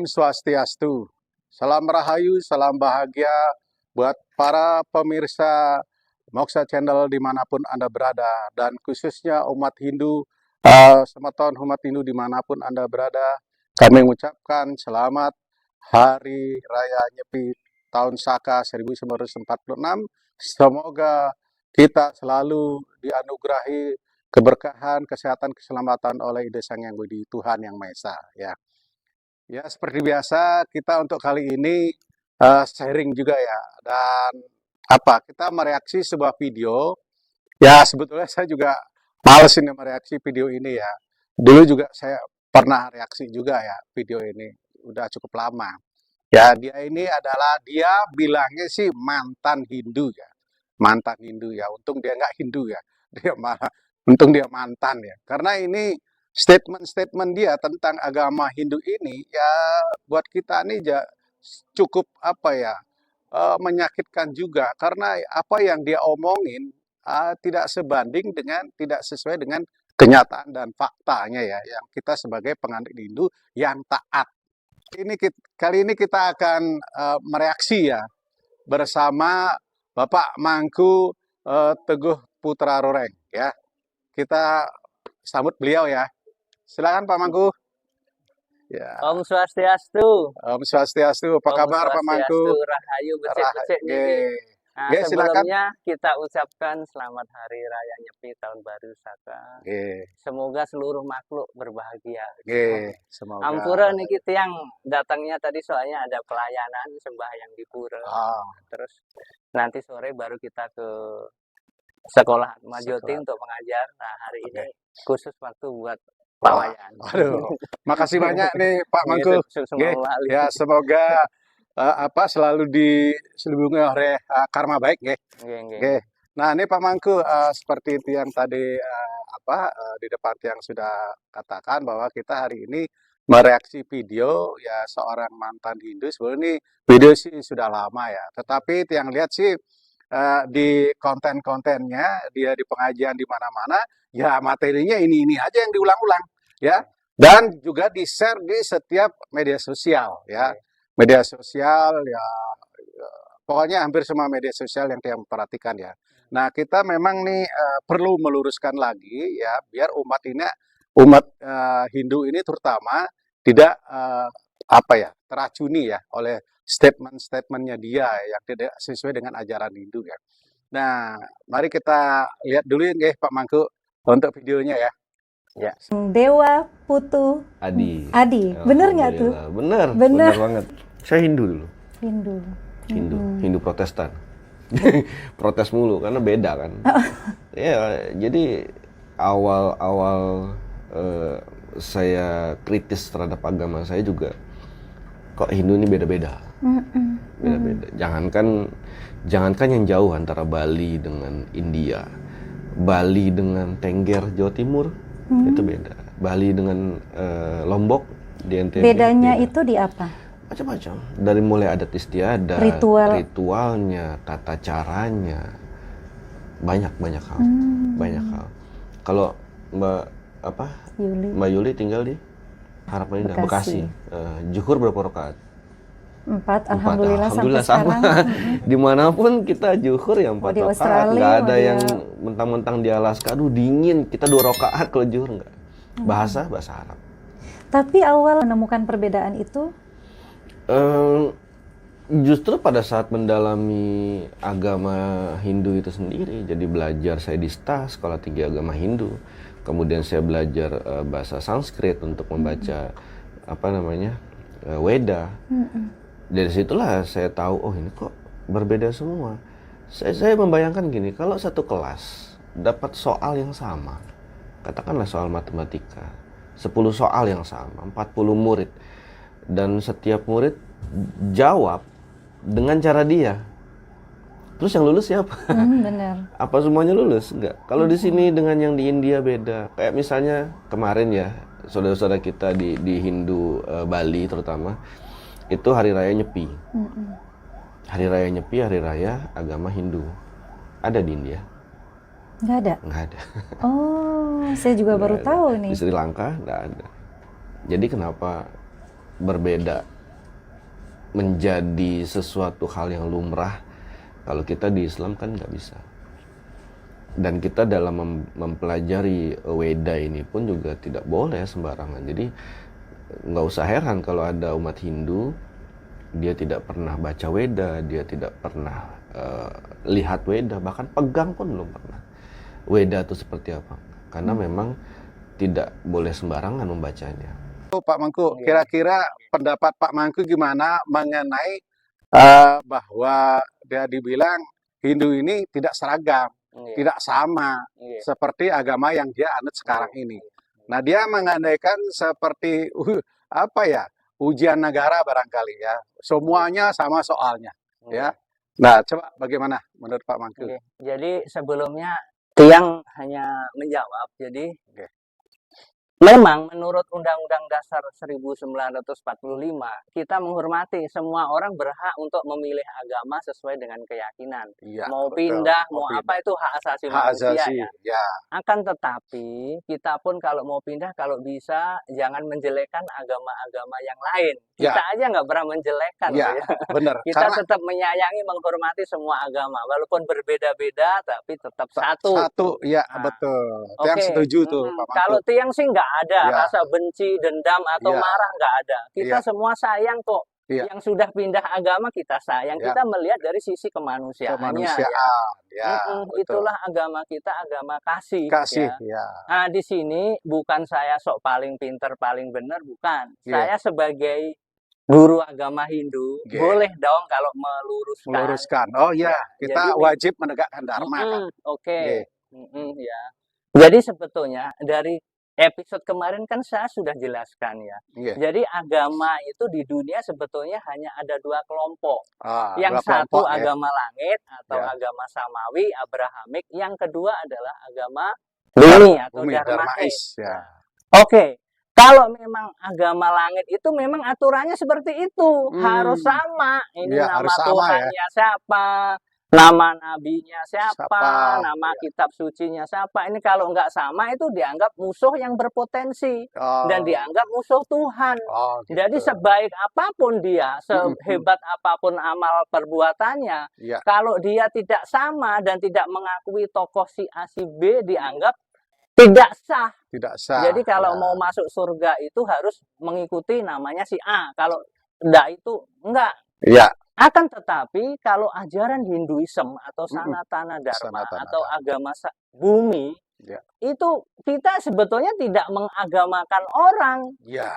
Swastiastu. Salam Rahayu, salam bahagia buat para pemirsa Moksha Channel dimanapun Anda berada. Dan khususnya umat Hindu, semeton umat Hindu dimanapun Anda berada. Kami mengucapkan selamat Hari Raya Nyepi tahun Saka 1946. Semoga kita selalu dianugerahi keberkahan, kesehatan, keselamatan oleh Ide Sang Yang Widi, Tuhan Yang Maha Esa. Ya, seperti biasa kita untuk kali ini sharing juga ya. Dan kita mereaksi sebuah video. Ya, sebetulnya saya juga males ini mereaksi video ini ya. Dulu juga saya pernah reaksi juga ya video ini. Udah cukup lama. Ya, dia bilangnya sih mantan Hindu ya. Mantan Hindu ya. Untung dia nggak Hindu ya. Untung dia mantan ya. Karena ini statement-statement dia tentang agama Hindu ini ya buat kita nih cukup menyakitkan juga karena apa yang dia omongin tidak sesuai dengan kenyataan dan faktanya ya yang kita sebagai penganut Hindu yang taat. Kali ini kita akan mereaksi ya bersama Bapak Mangku Teguh Putra Roreng ya. Kita sambut beliau ya. Silakan Pak Mangku. Ya. Om Swastiastu. Om Swastiastu. Apa kabar Pak Mangku? Rahayu becek-becek nih. Nah, sebelumnya kita ucapkan selamat Hari Raya Nyepi Tahun Baru Saka. Semoga seluruh makhluk berbahagia. Semoga. Ampura nih kita yang datangnya tadi soalnya ada pelayanan sembahyang di pura. Terus nanti sore baru kita ke sekolah Majoti untuk mengajar. Nah, hari ini khusus waktu buat pelayan. Aduh, makasih banyak nih Pak Mangku. Ya, semoga selalu diselubungi oleh karma baik, Nah, ini Pak Mangku seperti itu yang tadi di depan yang sudah katakan bahwa kita hari ini mereaksi video ya seorang mantan Hindu. Sebenarnya ini video sih sudah lama ya, tetapi yang lihat sih di konten-kontennya dia di pengajian di mana-mana ya materinya ini aja yang diulang-ulang ya dan juga di-share di setiap media sosial ya. Media sosial ya pokoknya hampir semua media sosial yang dia memperhatikan ya. Nah, kita memang nih perlu meluruskan lagi ya biar umat Hindu ini terutama tidak teracuni ya oleh statement-statementnya dia yang tidak sesuai dengan ajaran Hindu ya. Nah, mari kita lihat dulu ya Pak Mangku untuk videonya ya. Ya. Dewa Putu Adi. Bener nggak tuh? Bener banget. Saya Hindu dulu. Hindu Protestan. Protes mulu karena beda kan. Ya, jadi awal saya kritis terhadap agama saya juga kok Hindu ini beda-beda. Jangankan yang jauh antara Bali dengan India, Bali dengan Tengger Jawa Timur itu beda. Bali dengan Lombok di NTB. Bedanya beda. Itu di apa? Macam-macam. Dari mulai adat istiadat, ritualnya, tata caranya, banyak hal. Banyak hal. Kalau Mbak Yuli tinggal di Harapan Indah, Bekasi. Zuhur berapa rakaat? 4. Alhamdulillah sampai sama. Dimanapun kita zuhur ya 4 rakaat. Nggak ada yang mentang-mentang di Alaska, aduh dingin, kita 2 rakaat kalau zuhur nggak. Bahasa Arab. Tapi awal menemukan perbedaan itu? Justru pada saat mendalami agama Hindu itu sendiri, jadi belajar saya di STA, Sekolah Tinggi Agama Hindu. Kemudian saya belajar bahasa Sanskrit untuk membaca Weda. Dari situlah saya tahu, oh ini kok berbeda semua. Saya membayangkan gini, kalau satu kelas dapat soal yang sama, katakanlah soal matematika, 10 soal yang sama, 40 murid, dan setiap murid jawab dengan cara dia. Terus yang lulus siapa? Benar. Apa semuanya lulus? Enggak. Kalau di sini dengan yang di India beda. Kayak misalnya kemarin ya, saudara-saudara kita di Hindu Bali terutama, itu Hari Raya Nyepi. Hari Raya Nyepi, hari raya agama Hindu. Ada di India? Nggak ada? Nggak ada. Oh, saya juga baru tahu nih. Di Sri Lanka nggak ada. Jadi kenapa berbeda menjadi sesuatu hal yang lumrah. Kalau kita di Islam kan nggak bisa. Dan kita dalam mempelajari Weda ini pun juga tidak boleh sembarangan. Jadi nggak usah heran kalau ada umat Hindu, dia tidak pernah baca Weda, dia tidak pernah lihat Weda, bahkan pegang pun belum pernah. Weda itu seperti apa? Karena memang tidak boleh sembarangan membacanya. Pak Mangku, kira-kira pendapat Pak Mangku gimana mengenai bahwa dia dibilang Hindu ini tidak seragam, tidak sama seperti agama yang dia anut sekarang ini. Nah, dia mengandaikan seperti apa ya, ujian negara barangkali ya, semuanya sama soalnya, ya. Nah, coba bagaimana menurut Pak Mangku? Jadi sebelumnya Tiang hanya menjawab. Jadi memang menurut Undang-Undang Dasar 1945, kita menghormati semua orang berhak untuk memilih agama sesuai dengan keyakinan. Iya, Mau betul. pindah, mau apa itu hak asasi manusia ya. Akan tetapi kita pun kalau mau pindah, kalau bisa jangan menjelekkan agama-agama yang lain. Kita aja nggak pernah menjelekkan. Ya, benar. Kita tetap menyayangi, menghormati semua agama. Walaupun berbeda-beda, tapi tetap satu. Satu, ya betul. Tiang setuju tuh, Pak Mangku. Kalau Tiang sih nggak ada rasa benci, dendam, atau marah, nggak ada. Kita semua sayang kok. Yang sudah pindah agama kita sayang. Kita melihat dari sisi kemanusiaannya. Itulah agama kita, agama kasih. Nah, di sini bukan saya sok paling pinter, paling benar, bukan. Saya sebagai guru agama Hindu, boleh dong kalau meluruskan. Oh iya, kita wajib menegakkan dharma. Ya. Jadi sebetulnya dari episode kemarin kan saya sudah jelaskan ya. Jadi agama itu di dunia sebetulnya hanya ada dua kelompok. Yang satu agama langit atau agama samawi, abrahamik. Yang kedua adalah agama bumi atau dharmais. Kalau memang agama langit itu memang aturannya seperti itu, harus sama. Ini nama Tuhannya siapa, nama nabinya siapa, nama kitab sucinya siapa. Ini kalau nggak sama itu dianggap musuh yang berpotensi dan dianggap musuh Tuhan. Jadi sebaik apapun dia, sehebat apapun amal perbuatannya, kalau dia tidak sama dan tidak mengakui tokoh si A si B, dianggap tidak sah. Jadi kalau mau masuk surga itu harus mengikuti namanya si A. Kalau enggak itu enggak. Akan tetapi kalau ajaran Hinduisme atau Sanatana Dharma atau agama bumi, itu kita sebetulnya tidak mengagamakan orang.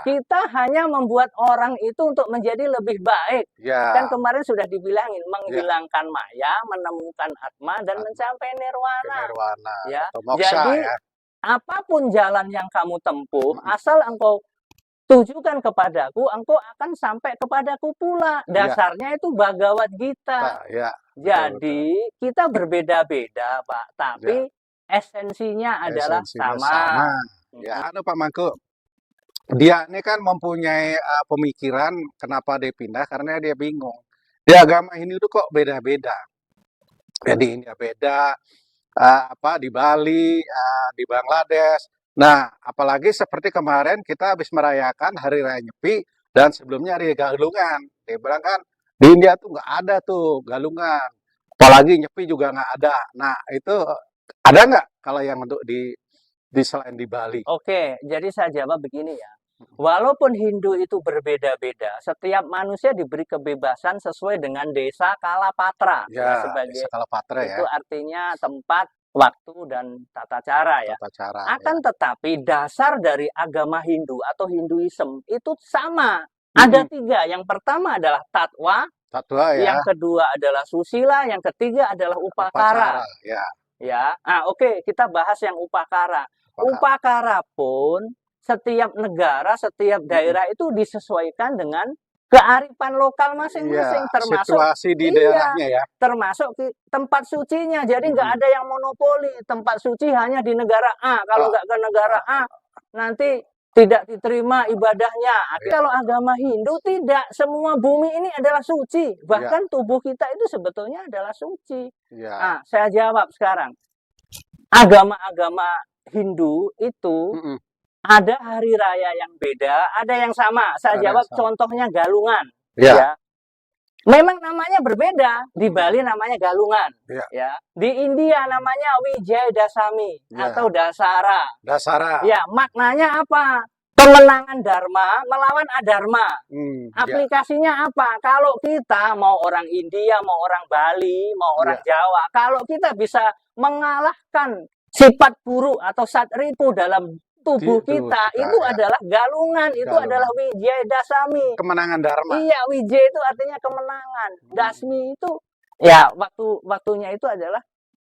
Kita hanya membuat orang itu untuk menjadi lebih baik. Kan kemarin sudah dibilangin, menghilangkan maya, menemukan atma, dan mencapai nirwana. Jadi apapun jalan yang kamu tempuh, asal engkau tujukan kepadaku, engkau akan sampai kepadaku pula. Dasarnya itu Bhagavad Gita. Jadi kita berbeda-beda, Pak, tapi esensinya adalah sama. Ya, Pak Mangku, dia ini kan mempunyai pemikiran kenapa dia pindah, karena dia bingung. Di agama Hindu itu kok beda-beda. Jadi India beda, di Bali, di Bangladesh. Nah, apalagi seperti kemarin kita habis merayakan Hari Raya Nyepi dan sebelumnya Hari Galungan. Dia bilang kan di India tuh nggak ada tuh Galungan, apalagi Nyepi juga nggak ada. Nah, itu ada nggak kalau yang untuk di selain di Bali? Jadi saya jawab begini ya. Walaupun Hindu itu berbeda-beda, setiap manusia diberi kebebasan sesuai dengan desa Kalapatra. Desa Kalapatra itu artinya tempat, waktu, dan tata cara ya. Akan tetapi dasar dari agama Hindu atau Hinduisme itu sama. Ada tiga. Yang pertama adalah tatwa, yang kedua adalah susila, yang ketiga adalah upakara. Kita bahas yang upakara. Upakara pun setiap negara, setiap daerah itu disesuaikan dengan kearifan lokal masing-masing, termasuk situasi di daerahnya ya. Termasuk tempat sucinya. Jadi nggak ada yang monopoli. Tempat suci hanya di negara A. Kalau nggak ke negara A, nanti tidak diterima ibadahnya. Kalau agama Hindu tidak. Semua bumi ini adalah suci. Bahkan tubuh kita itu sebetulnya adalah suci. Nah, saya jawab sekarang. Agama-agama Hindu itu ada hari raya yang beda, ada yang sama. Saya jawab contohnya Galungan. Memang namanya berbeda. Di Bali namanya Galungan, Ya. ya. Di India namanya Wijayadashami Ya. atau Dasara. Dasara. Ya, maknanya apa? Kemenangan Dharma melawan Adharma. Ya. Aplikasinya apa? Kalau kita mau orang India, mau orang Bali, mau orang Jawa, kalau kita bisa mengalahkan sifat buruk atau satripu dalam tubuh kita, itu adalah galungan, itu adalah Wijayadashami. Kemenangan Dharma. Iya, Wijaya itu artinya kemenangan. Dasmi itu ya waktunya itu adalah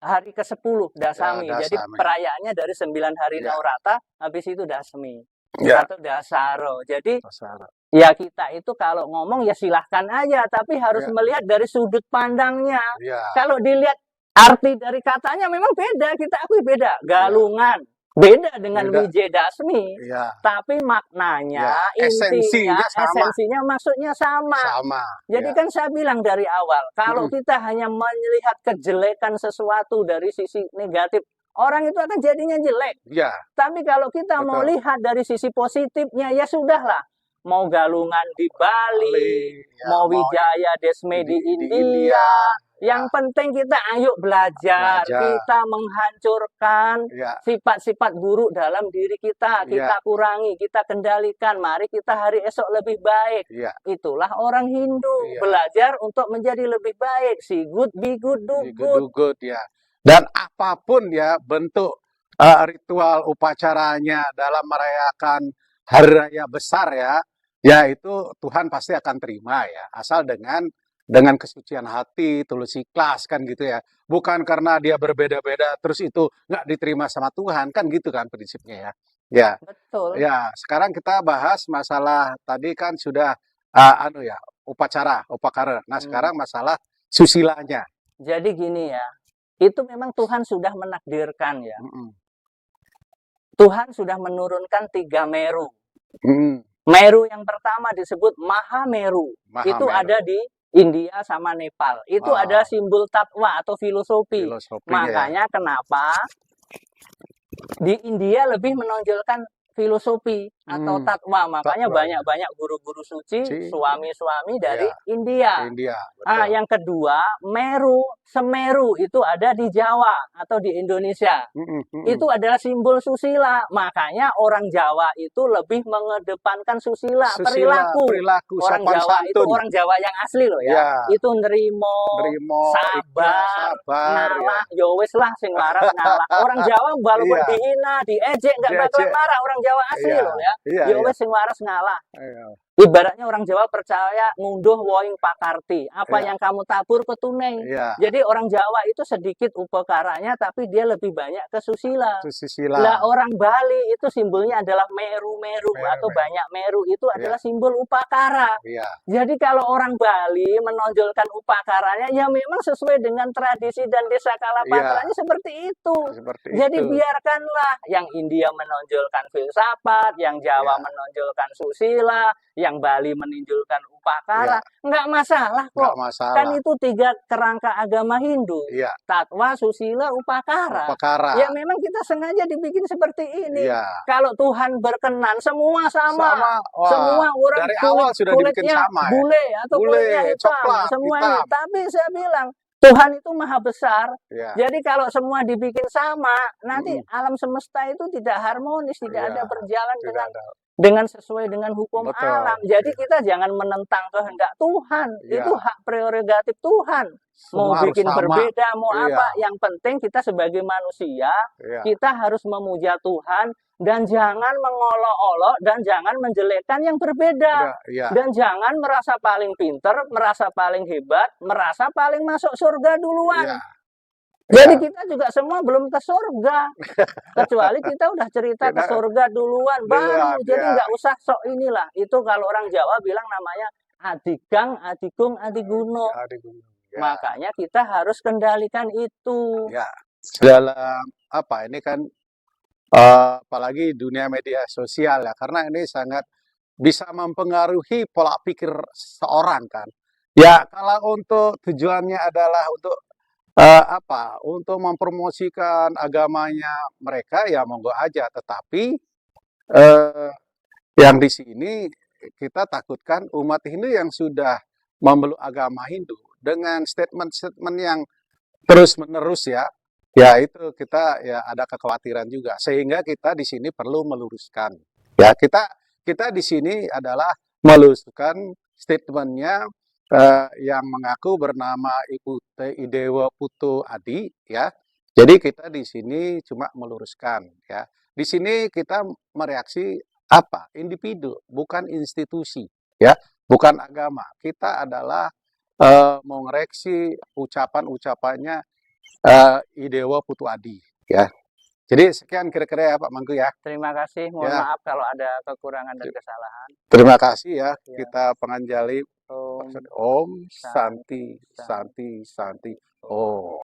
hari ke-10 Dasami. Ya, Jadi perayaannya dari 9 hari Naurata, habis itu Dasmi. Atau Dasaro. Jadi ya kita itu kalau ngomong ya silahkan aja, tapi harus melihat dari sudut pandangnya. Kalau dilihat arti dari katanya memang beda, kita akui beda. Galungan beda dengan Wijayadashami, tapi maknanya, esensinya maksudnya sama. Jadi kan saya bilang dari awal, kalau kita hanya melihat kejelekan sesuatu dari sisi negatif, orang itu akan jadinya jelek. Tapi kalau kita mau lihat dari sisi positifnya, ya sudahlah. Mau galungan di Bali, mau Wijayadashami di India. Yang penting kita ayo belajar. Kita menghancurkan sifat-sifat buruk dalam diri kita. Kita kurangi, kita kendalikan. Mari kita hari esok lebih baik. Itulah orang Hindu. Belajar untuk menjadi lebih baik. See good, be good, do good. Dan apapun ya bentuk ritual upacaranya dalam merayakan hari raya besar ya itu Tuhan pasti akan terima ya. Asal dengan kesucian hati, tulus ikhlas kan gitu ya. Bukan karena dia berbeda-beda terus itu nggak diterima sama Tuhan, kan gitu kan prinsipnya ya. Betul. Ya, sekarang kita bahas masalah tadi kan sudah upakara. Nah, sekarang masalah susilanya. Jadi gini ya. Itu memang Tuhan sudah menakdirkan ya. Tuhan sudah menurunkan 3 Meru. Meru yang pertama disebut Mahameru. Itu ada di India sama Nepal. Itu ada simbol tatwa atau filosofi. Makanya kenapa di India lebih menonjolkan filosofi atau tatwa. Makanya banyak guru-guru suci, suami-suami dari India. Yang kedua, Semeru itu ada di Jawa atau di Indonesia. Itu adalah simbol susila. Makanya orang Jawa itu lebih mengedepankan susila, perilaku. Orang Jawa itu orang Jawa yang asli loh ya. Itu nerimo, sabar, ngalah, yowes lah sing waras ngalah. Orang Jawa walaupun dihina, diejek nggak bakalan marah. Orang Jawa asli loh ya. Yowes sing waras ngalah. Ibaratnya orang Jawa percaya ngunduh woing pakarti. Apa yang kamu tabur ketunai. Jadi orang Jawa itu sedikit upakaranya, tapi dia lebih banyak ke susila. Lah orang Bali itu simbolnya adalah meru-meru atau banyak meru, itu adalah simbol upakara. Jadi kalau orang Bali menonjolkan upakaranya, ya memang sesuai dengan tradisi dan desa Kalapatranya seperti itu. Jadi biarkanlah yang India menonjolkan filsafat, yang Jawa menonjolkan susila, yang Bali menonjolkan upakara, nggak masalah kok. Kan itu 3 kerangka agama Hindu. Tatwa, susila, upakara. Ya memang kita sengaja dibikin seperti ini. Kalau Tuhan berkenan, semua sama. Semua orang dari awal sudah dibikin sama ya. Bule atau kulitnya hitam, semuanya. Tapi saya bilang, Tuhan itu maha besar. Jadi kalau semua dibikin sama, nanti alam semesta itu tidak harmonis, tidak ada berjalan dengan sesuai dengan hukum alam. Jadi kita jangan menentang kehendak Tuhan. Itu hak prerogatif Tuhan. Mau bikin berbeda, mau apa. Yang penting kita sebagai manusia, kita harus memuja Tuhan. Dan jangan mengolok-olok dan jangan menjelekkan yang berbeda. Dan jangan merasa paling pinter, merasa paling hebat, merasa paling masuk surga duluan. Jadi kita juga semua belum ke surga. Kecuali kita udah cerita ke surga duluan baru. Jadi nggak usah sok inilah. Itu kalau orang Jawa bilang namanya adigang, adigung, adiguno. Makanya kita harus kendalikan itu. Dalam ini kan apalagi dunia media sosial ya, karena ini sangat bisa mempengaruhi pola pikir seorang kan. Ya kalau untuk tujuannya adalah untuk untuk mempromosikan agamanya mereka ya monggo aja, tetapi yang di sini kita takutkan umat Hindu yang sudah memeluk agama Hindu dengan statement-statement yang terus-menerus ya itu kita ya ada kekhawatiran juga. Sehingga kita di sini perlu meluruskan. Ya, kita di sini adalah meluruskan statementnya yang mengaku bernama Ibu Idewa Putu Adi ya. Jadi kita di sini cuma meluruskan ya. Di sini kita mereaksi apa? Individu, bukan institusi ya, bukan agama. Kita adalah mengoreksi ucapan-ucapannya Idewa Putu Adi ya. Jadi sekian kira-kira ya Pak Mangku ya. Terima kasih, mohon Ya. maaf kalau ada kekurangan dan kesalahan. Terima kasih ya, Ya. kita penganjali Om Om Santi Santi Santi Om.